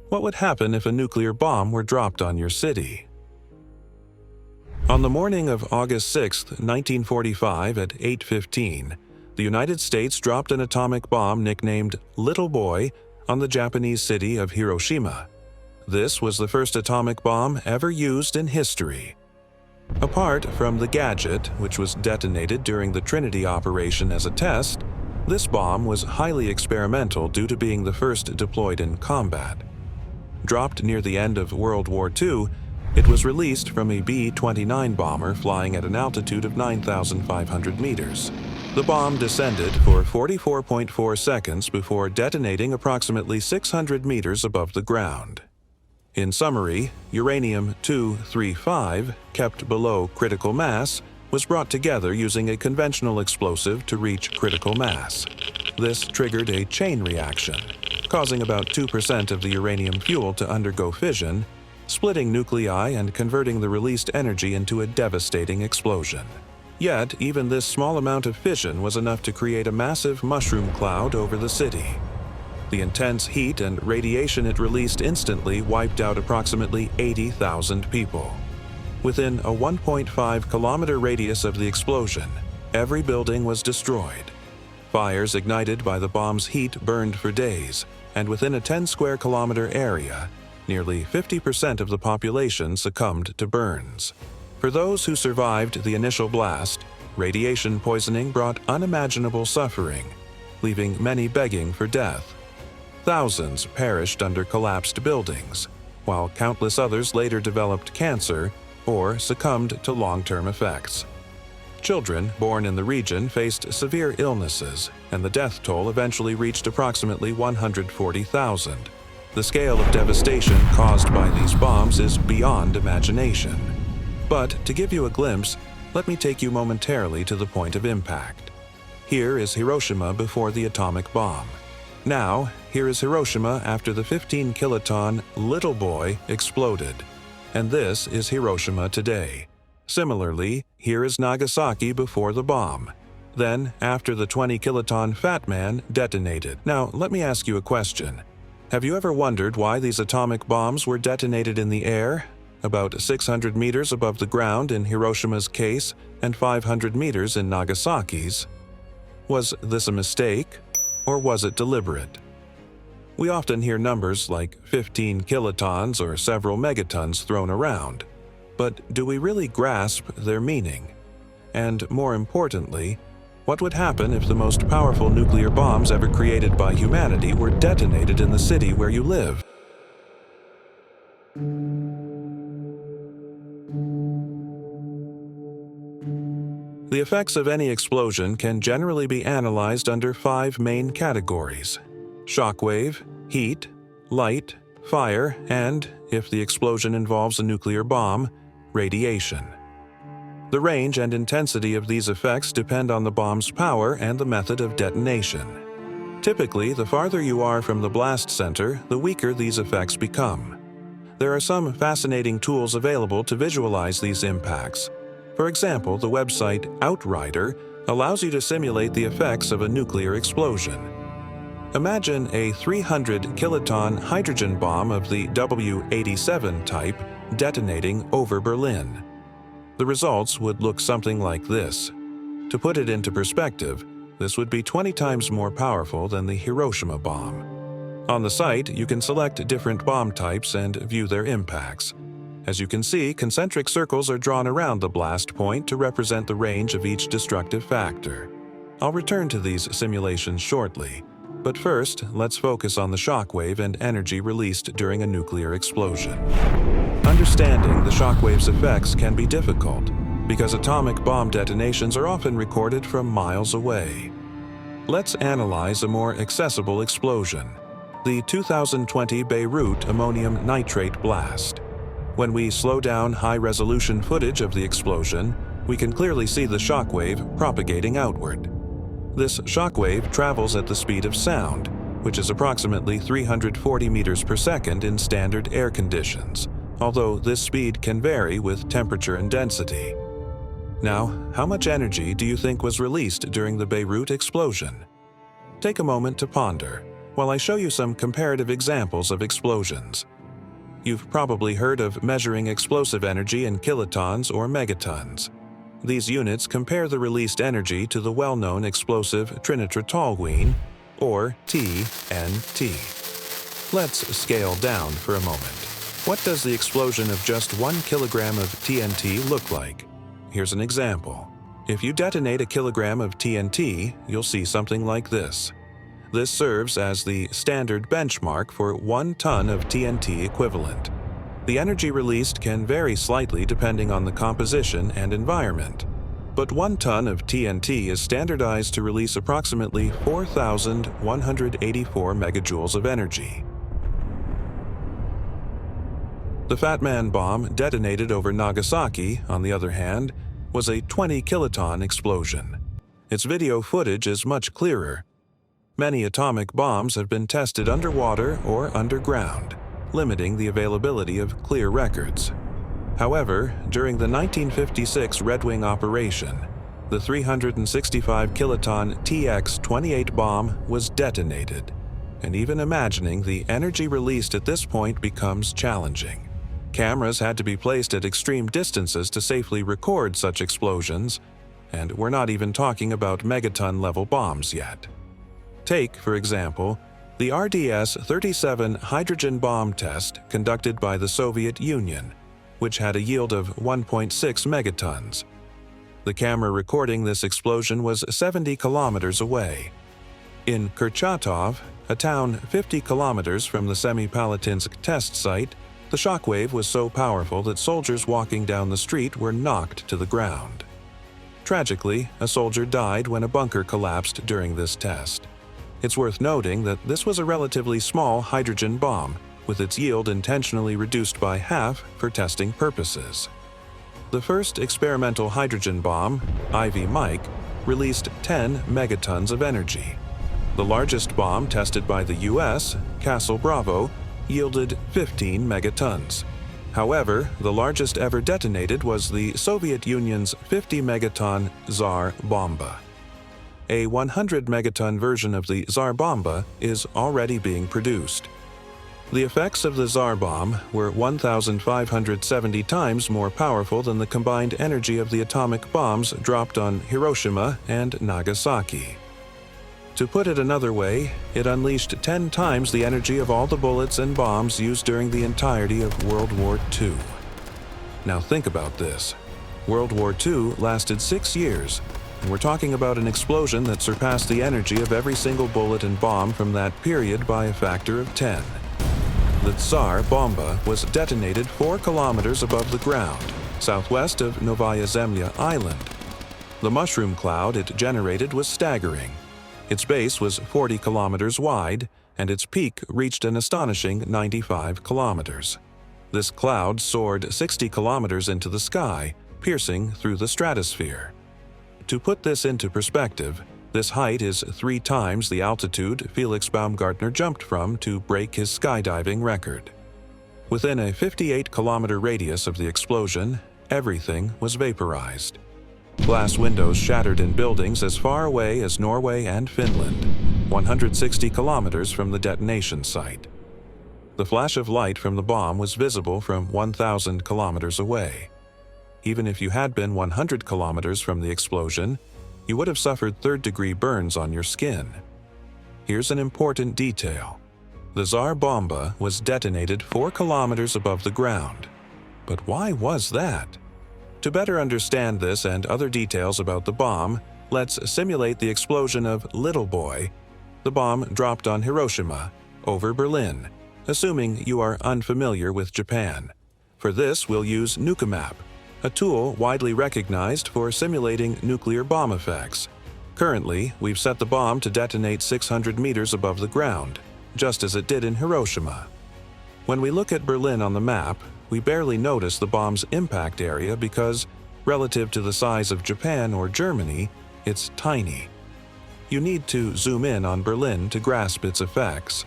What would happen if a nuclear bomb were dropped on your city? On the morning of August 6, 1945 at 8:15, the United States dropped an atomic bomb nicknamed Little Boy on the Japanese city of Hiroshima. This was the first atomic bomb ever used in history. Apart from the gadget, which was detonated during the Trinity operation as a test, this bomb was highly experimental due to being the first deployed in combat. Dropped near the end of World War II, it was released from a B-29 bomber flying at an altitude of 9,500 meters. The bomb descended for 44.4 seconds before detonating approximately 600 meters above the ground. In summary, uranium-235, kept below critical mass, was brought together using a conventional explosive to reach critical mass. This triggered a chain reaction, causing about 2% of the uranium fuel to undergo fission, splitting nuclei and converting the released energy into a devastating explosion. Yet, even this small amount of fission was enough to create a massive mushroom cloud over the city. The intense heat and radiation it released instantly wiped out approximately 80,000 people. Within a 1.5-kilometer radius of the explosion, every building was destroyed. Fires ignited by the bomb's heat burned for days, and within a 10-square-kilometer area, nearly 50% of the population succumbed to burns. For those who survived the initial blast, radiation poisoning brought unimaginable suffering, leaving many begging for death. Thousands perished under collapsed buildings, while countless others later developed cancer or succumbed to long-term effects. Children born in the region faced severe illnesses, and the death toll eventually reached approximately 140,000. The scale of devastation caused by these bombs is beyond imagination. But to give you a glimpse, let me take you momentarily to the point of impact. Here is Hiroshima before the atomic bomb. Now, here is Hiroshima after the 15-kiloton Little Boy exploded. And this is Hiroshima today. Similarly, here is Nagasaki before the bomb. Then, after the 20-kiloton Fat Man detonated. Now, let me ask you a question. Have you ever wondered why these atomic bombs were detonated in the air, about 600 meters above the ground in Hiroshima's case and 500 meters in Nagasaki's? Was this a mistake, or was it deliberate? We often hear numbers like 15 kilotons or several megatons thrown around, but do we really grasp their meaning? And more importantly, what would happen if the most powerful nuclear bombs ever created by humanity were detonated in the city where you live? The effects of any explosion can generally be analyzed under 5 main categories: shockwave, heat, light, fire, and, if the explosion involves a nuclear bomb, radiation. The range and intensity of these effects depend on the bomb's power and the method of detonation. Typically, the farther you are from the blast center, the weaker these effects become. There are some fascinating tools available to visualize these impacts. For example, the website Outrider allows you to simulate the effects of a nuclear explosion. Imagine a 300-kiloton hydrogen bomb of the W-87 type detonating over Berlin. The results would look something like this. To put it into perspective, this would be 20 times more powerful than the Hiroshima bomb. On the site, you can select different bomb types and view their impacts. As you can see, concentric circles are drawn around the blast point to represent the range of each destructive factor. I'll return to these simulations shortly, but first, let's focus on the shockwave and energy released during a nuclear explosion. Understanding the shockwave's effects can be difficult, because atomic bomb detonations are often recorded from miles away. Let's analyze a more accessible explosion, the 2020 Beirut ammonium nitrate blast. When we slow down high-resolution footage of the explosion, we can clearly see the shockwave propagating outward. This shockwave travels at the speed of sound, which is approximately 340 meters per second in standard air conditions, although this speed can vary with temperature and density. Now, how much energy do you think was released during the Beirut explosion? Take a moment to ponder. while I show you some comparative examples of explosions. You've probably heard of measuring explosive energy in kilotons or megatons. These units compare the released energy to the well-known explosive trinitrotoluene, or TNT. Let's scale down for a moment. What does the explosion of just 1 kilogram of TNT look like? Here's an example. If you detonate a kilogram of TNT, you'll see something like this. This serves as the standard benchmark for 1 ton of TNT equivalent. The energy released can vary slightly depending on the composition and environment, but 1 ton of TNT is standardized to release approximately 4,184 megajoules of energy. The Fat Man bomb detonated over Nagasaki, on the other hand, was a 20-kiloton explosion. Its video footage is much clearer. Many atomic bombs have been tested underwater or underground, limiting the availability of clear records. However, during the 1956 Red Wing operation, the 365-kiloton TX-28 bomb was detonated, and even imagining the energy released at this point becomes challenging. Cameras had to be placed at extreme distances to safely record such explosions, and we're not even talking about megaton-level bombs yet. Take, for example, the RDS-37 hydrogen bomb test conducted by the Soviet Union, which had a yield of 1.6 megatons. The camera recording this explosion was 70 kilometers away. In Kurchatov, a town 50 kilometers from the Semipalatinsk test site, the shockwave was so powerful that soldiers walking down the street were knocked to the ground. Tragically, a soldier died when a bunker collapsed during this test. It's worth noting that this was a relatively small hydrogen bomb, with its yield intentionally reduced by half for testing purposes. The first experimental hydrogen bomb, Ivy Mike, released 10 megatons of energy. The largest bomb tested by the US, Castle Bravo, yielded 15 megatons. However, the largest ever detonated was the Soviet Union's 50-megaton TSAR Bomb. A 100-megaton version of the TSAR Bomb is already being produced. The effects of the TSAR bomb were 1,570 times more powerful than the combined energy of the atomic bombs dropped on Hiroshima and Nagasaki. To put it another way, it unleashed 10 times the energy of all the bullets and bombs used during the entirety of World War II. Now think about this. World War II lasted 6 years, and we're talking about an explosion that surpassed the energy of every single bullet and bomb from that period by a factor of 10. The TSAR Bomb was detonated 4 kilometers above the ground, southwest of Novaya Zemlya Island. The mushroom cloud it generated was staggering. Its base was 40 kilometers wide, and its peak reached an astonishing 95 kilometers. This cloud soared 60 kilometers into the sky, piercing through the stratosphere. To put this into perspective, this height is 3 times the altitude Felix Baumgartner jumped from to break his skydiving record. Within a 58-kilometer radius of the explosion, everything was vaporized. Glass windows shattered in buildings as far away as Norway and Finland, 160 kilometers from the detonation site. The flash of light from the bomb was visible from 1,000 kilometers away. Even if you had been 100 kilometers from the explosion, you would have suffered third-degree burns on your skin. Here's an important detail. The TSAR Bomb was detonated 4 kilometers above the ground. But why was that? To better understand this and other details about the bomb, let's simulate the explosion of Little Boy, the bomb dropped on Hiroshima, over Berlin, assuming you are unfamiliar with Japan. For this, we'll use Nucamap, a tool widely recognized for simulating nuclear bomb effects. Currently, we've set the bomb to detonate 600 meters above the ground, just as it did in Hiroshima. When we look at Berlin on the map, we barely notice the bomb's impact area because, relative to the size of Japan or Germany, it's tiny. You need to zoom in on Berlin to grasp its effects.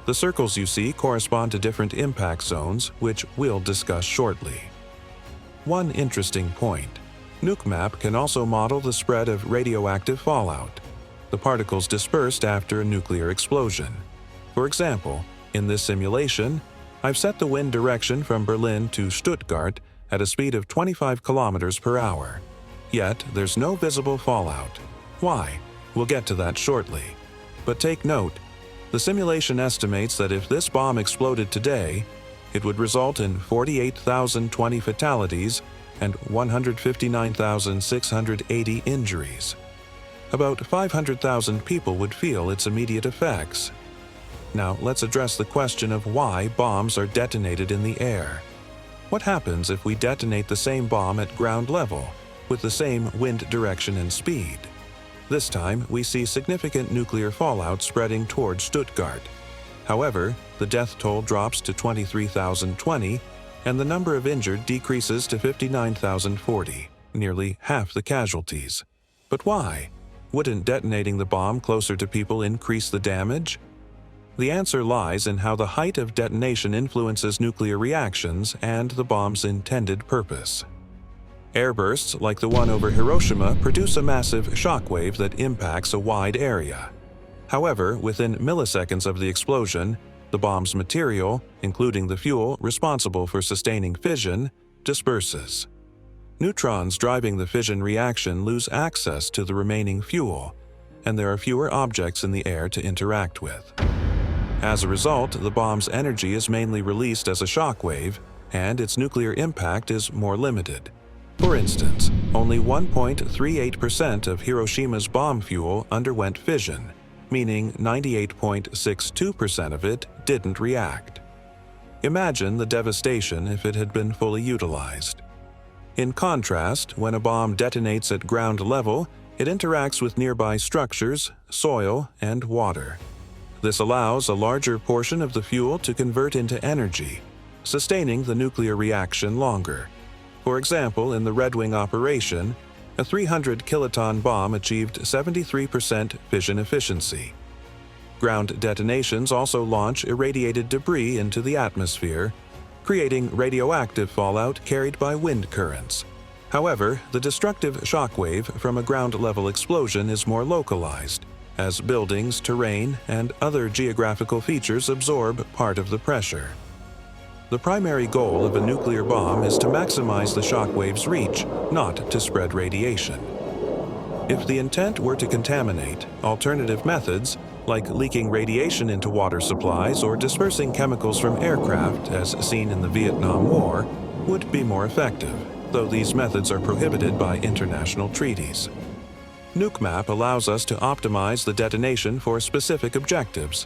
The circles you see correspond to different impact zones, which we'll discuss shortly. One interesting point. Nucmap can also model the spread of radioactive fallout, the particles dispersed after a nuclear explosion. For example, in this simulation, I've set the wind direction from Berlin to Stuttgart at a speed of 25 kilometers per hour. Yet, there's no visible fallout. Why? We'll get to that shortly. But take note, the simulation estimates that if this bomb exploded today, it would result in 48,020 fatalities and 159,680 injuries. About 500,000 people would feel its immediate effects. Now, let's address the question of why bombs are detonated in the air. What happens if we detonate the same bomb at ground level, with the same wind direction and speed? This time, we see significant nuclear fallout spreading toward Stuttgart. However, the death toll drops to 23,020, and the number of injured decreases to 59,040, nearly half the casualties. But why? Wouldn't detonating the bomb closer to people increase the damage? The answer lies in how the height of detonation influences nuclear reactions and the bomb's intended purpose. Airbursts like the one over Hiroshima produce a massive shockwave that impacts a wide area. However, within milliseconds of the explosion, the bomb's material, including the fuel responsible for sustaining fission, disperses. Neutrons driving the fission reaction lose access to the remaining fuel, and there are fewer objects in the air to interact with. As a result, the bomb's energy is mainly released as a shockwave, and its nuclear impact is more limited. For instance, only 1.38% of Hiroshima's bomb fuel underwent fission, meaning 98.62% of it didn't react. Imagine the devastation if it had been fully utilized. In contrast, when a bomb detonates at ground level, it interacts with nearby structures, soil, and water. This allows a larger portion of the fuel to convert into energy, sustaining the nuclear reaction longer. For example, in the Red Wing operation, a 300 kiloton bomb achieved 73% fission efficiency. Ground detonations also launch irradiated debris into the atmosphere, creating radioactive fallout carried by wind currents. However, the destructive shockwave from a ground-level explosion is more localized, as buildings, terrain, and other geographical features absorb part of the pressure. The primary goal of a nuclear bomb is to maximize the shockwave's reach, not to spread radiation. If the intent were to contaminate, alternative methods, like leaking radiation into water supplies or dispersing chemicals from aircraft, as seen in the Vietnam War, would be more effective, though these methods are prohibited by international treaties. NukeMap allows us to optimize the detonation for specific objectives.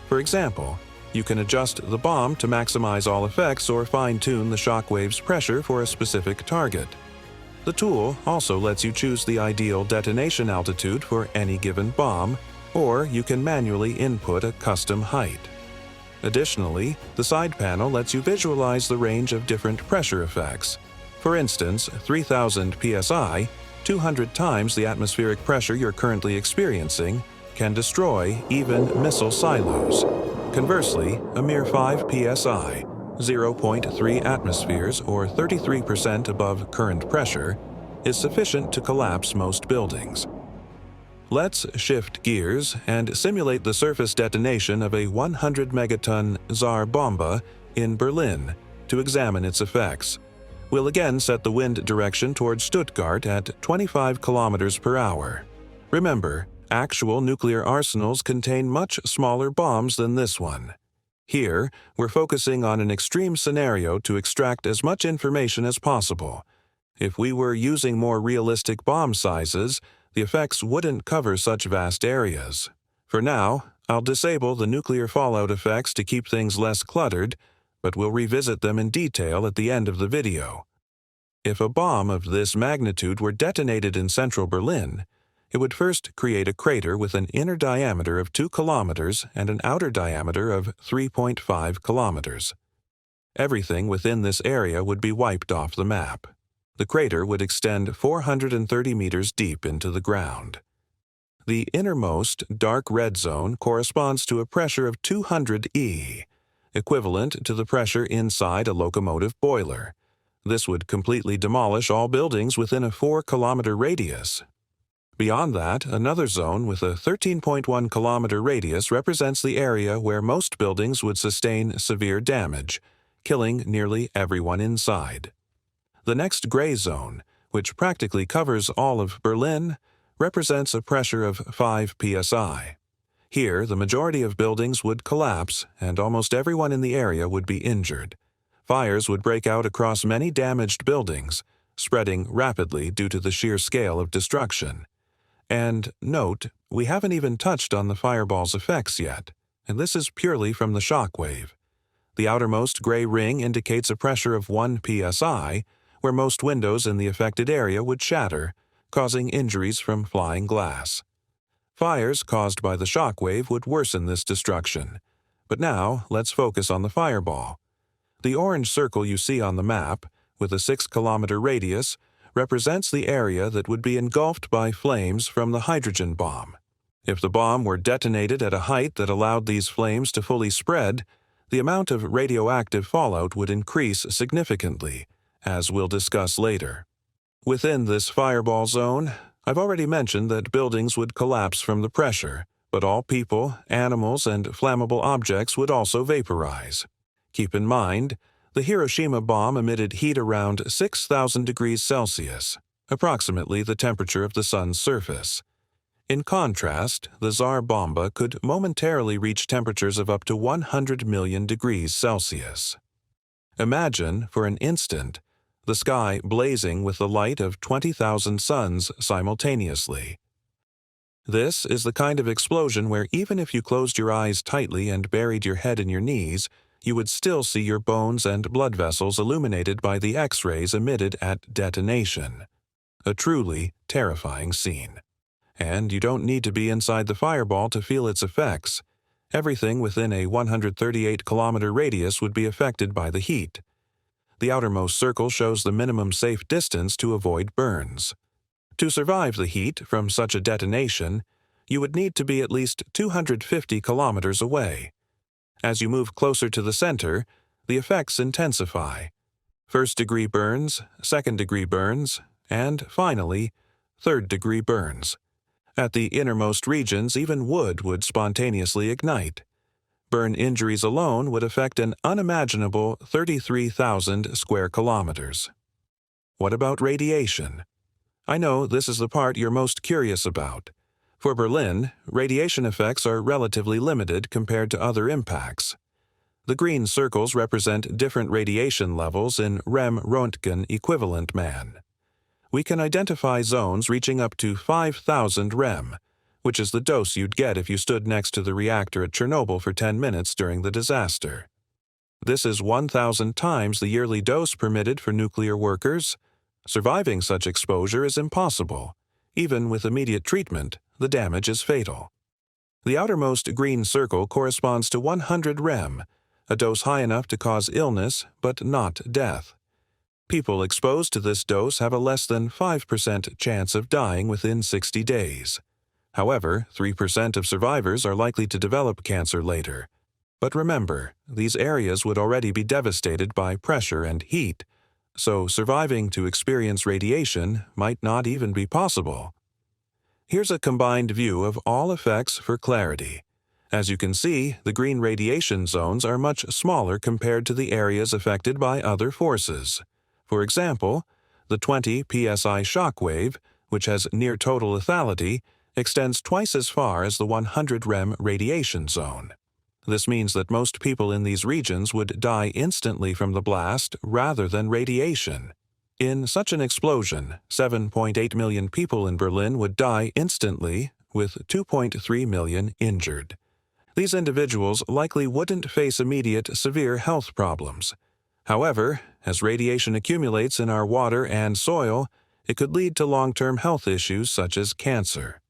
For example, you can adjust the bomb to maximize all effects or fine-tune the shockwave's pressure for a specific target. The tool also lets you choose the ideal detonation altitude for any given bomb, or you can manually input a custom height. Additionally, the side panel lets you visualize the range of different pressure effects. For instance, 3,000 psi, 200 times the atmospheric pressure you're currently experiencing, can destroy even missile silos. Conversely, a mere 5 psi, 0.3 atmospheres or 33% above current pressure, is sufficient to collapse most buildings. Let's shift gears and simulate the surface detonation of a 100 megaton TSAR Bomb in Berlin to examine its effects. We'll again set the wind direction towards Stuttgart at 25 kilometers per hour. Remember, actual nuclear arsenals contain much smaller bombs than this one. Here, we're focusing on an extreme scenario to extract as much information as possible. If we were using more realistic bomb sizes, the effects wouldn't cover such vast areas. For now, I'll disable the nuclear fallout effects to keep things less cluttered, but we'll revisit them in detail at the end of the video. If a bomb of this magnitude were detonated in central Berlin, it would first create a crater with an inner diameter of 2 kilometers and an outer diameter of 3.5 kilometers. Everything within this area would be wiped off the map. The crater would extend 430 meters deep into the ground. The innermost dark red zone corresponds to a pressure of 200 E, equivalent to the pressure inside a locomotive boiler. This would completely demolish all buildings within a 4-kilometer radius. Beyond that, another zone with a 13.1-kilometer radius represents the area where most buildings would sustain severe damage, killing nearly everyone inside. The next gray zone, which practically covers all of Berlin, represents a pressure of 5 psi. Here, the majority of buildings would collapse, and almost everyone in the area would be injured. Fires would break out across many damaged buildings, spreading rapidly due to the sheer scale of destruction. And note, we haven't even touched on the fireball's effects yet, and this is purely from the shock wave. The outermost gray ring indicates a pressure of 1 psi, where most windows in the affected area would shatter, causing injuries from flying glass. Fires caused by the shock wave would worsen this destruction. But now, let's focus on the fireball. The orange circle you see on the map, with a 6-kilometer radius, represents the area that would be engulfed by flames from the hydrogen bomb. If the bomb were detonated at a height that allowed these flames to fully spread, the amount of radioactive fallout would increase significantly, as we'll discuss later. Within this fireball zone, I've already mentioned that buildings would collapse from the pressure, but all people, animals, and flammable objects would also vaporize. Keep in mind, the Hiroshima bomb emitted heat around 6,000 degrees Celsius, approximately the temperature of the sun's surface. In contrast, the TSAR Bomb could momentarily reach temperatures of up to 100 million degrees Celsius. Imagine, for an instant, the sky blazing with the light of 20,000 suns simultaneously. This is the kind of explosion where even if you closed your eyes tightly and buried your head in your knees, you would still see your bones and blood vessels illuminated by the X-rays emitted at detonation. A truly terrifying scene. And you don't need to be inside the fireball to feel its effects. Everything within a 138-kilometer radius would be affected by the heat. The outermost circle shows the minimum safe distance to avoid burns. To survive the heat from such a detonation, you would need to be at least 250 kilometers away. As you move closer to the center, the effects intensify. First-degree burns, second-degree burns, and, finally, third-degree burns. At the innermost regions, even wood would spontaneously ignite. Burn injuries alone would affect an unimaginable 33,000 square kilometers. What about radiation? I know this is the part you're most curious about. For Berlin, radiation effects are relatively limited compared to other impacts. The green circles represent different radiation levels in Rem-Roentgen equivalent man. We can identify zones reaching up to 5,000 Rem, which is the dose you'd get if you stood next to the reactor at Chernobyl for 10 minutes during the disaster. This is 1,000 times the yearly dose permitted for nuclear workers. Surviving such exposure is impossible. Even with immediate treatment, the damage is fatal. The outermost green circle corresponds to 100 Rem, a dose high enough to cause illness but not death. People exposed to this dose have a less than 5% chance of dying within 60 days. However, 3% of survivors are likely to develop cancer later. But remember, these areas would already be devastated by pressure and heat, so surviving to experience radiation might not even be possible. Here's a combined view of all effects for clarity. As you can see, the green radiation zones are much smaller compared to the areas affected by other forces. For example, the 20 psi shock wave, which has near total lethality, extends twice as far as the 100 Rem radiation zone. This means that most people in these regions would die instantly from the blast rather than radiation. In such an explosion, 7.8 million people in Berlin would die instantly, with 2.3 million injured. These individuals likely wouldn't face immediate severe health problems. However, as radiation accumulates in our water and soil, it could lead to long-term health issues such as cancer.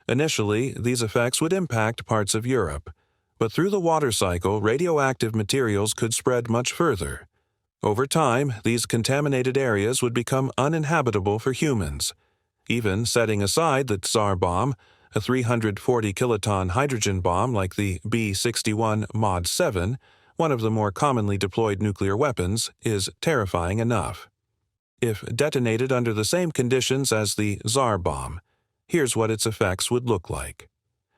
Initially, these effects would impact parts of Europe, but through the water cycle, radioactive materials could spread much further. Over time, these contaminated areas would become uninhabitable for humans. Even setting aside the TSAR bomb, a 340-kiloton hydrogen bomb like the B-61 Mod 7, one of the more commonly deployed nuclear weapons, is terrifying enough. If detonated under the same conditions as the TSAR bomb, here's what its effects would look like.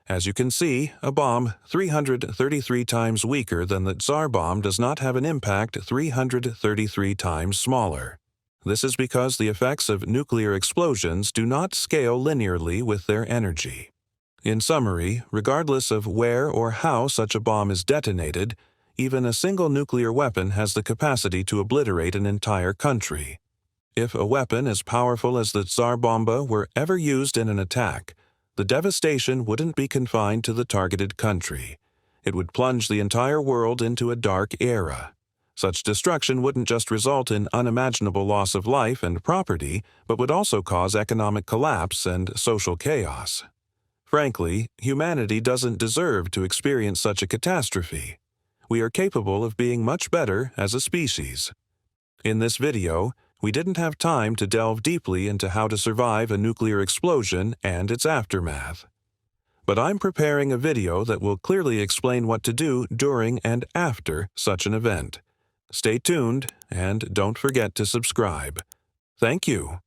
As you can see, a bomb 333 times weaker than the TSAR bomb does not have an impact 333 times smaller. This is because the effects of nuclear explosions do not scale linearly with their energy. In summary, regardless of where or how such a bomb is detonated, even a single nuclear weapon has the capacity to obliterate an entire country. If a weapon as powerful as the TSAR Bomb were ever used in an attack, the devastation wouldn't be confined to the targeted country. It would plunge the entire world into a dark era. Such destruction wouldn't just result in unimaginable loss of life and property, but would also cause economic collapse and social chaos. Frankly, humanity doesn't deserve to experience such a catastrophe. We are capable of being much better as a species. In this video, we didn't have time to delve deeply into how to survive a nuclear explosion and its aftermath. But I'm preparing a video that will clearly explain what to do during and after such an event. Stay tuned, and don't forget to subscribe. Thank you.